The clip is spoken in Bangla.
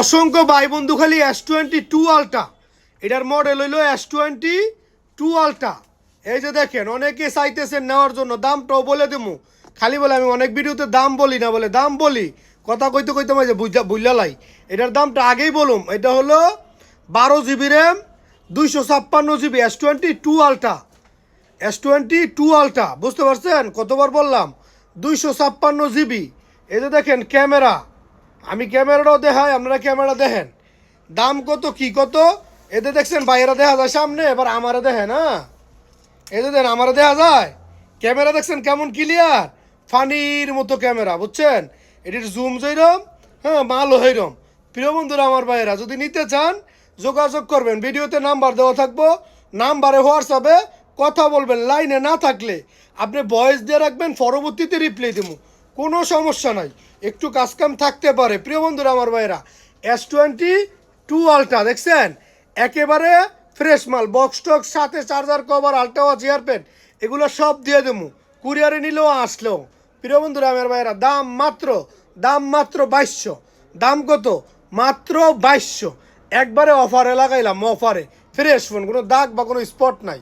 অসংখ্য ভাই বন্ধু খালি S22 আলট্রা, এটার মডেল হইলো S22 আলট্রা। এই যে দেখেন, অনেকে চাইতেছেন নেওয়ার জন্য, দামটাও বলে দেবো। খালি বলে আমি অনেক ভিডিওতে দাম বলি না, বলে দাম বলি, কথা কইতে কইতে মাঝে বুঝলাই। এটার দামটা আগেই বলুম, এটা হলো 12 GB RAM, 256 GB S22 ultra. S22 ultra, বুঝতে পারছেন কতবার বললাম? 256 GB। এই যে দেখেন ক্যামেরা, আমি ক্যামেরাটাও দেখাই, আপনারা ক্যামেরা দেখেন। দাম কত কি কত এতে দেখছেন, বাইরে দেখা যায় সামনে, এবার আমারে দেখেন। হ্যাঁ, এই যে দেন আমারে দেখা যায়, ক্যামেরা দেখছেন কেমন ক্লিয়ার, ফানির মতো ক্যামেরা, বুঝছেন? এটির জুম যেরম, হ্যাঁ মালও হইরম। প্রিয় বন্ধুরা আমার ভাইয়েরা, যদি নিতে চান যোগাযোগ করবেন, ভিডিওতে নাম্বার দেওয়া থাকবো, নাম্বারে হোয়াটসঅ্যাপে কথা বলবেন। লাইনে না থাকলে আপনি ভয়েস দিয়ে রাখবেন, পরবর্তীতে রিপ্লাই দেবো, কোনো সমস্যা নাই। একটু কাজকাম থাকতে পারে। প্রিয় বন্ধুরা আমার ভাইয়েরা, S22 আলট্রা দেখছেন, একেবারে ফ্রেশ মাল, বক্স টক্স সাথে চার্জার কভার, আলট্রা ওয়াচ, এয়ারপেন, এগুলো সব দিয়ে দেবো, কুরিয়ারে নিলেও আসলেও। প্রিয় বন্ধুরা আমার ভাইয়েরা, দাম মাত্র 2200। দাম কত? মাত্র 2200। একবারে অফারে লাগাইলাম, অফারে। ফ্রেশ ফোন, কোনো দাগ বা কোনো স্পট নাই।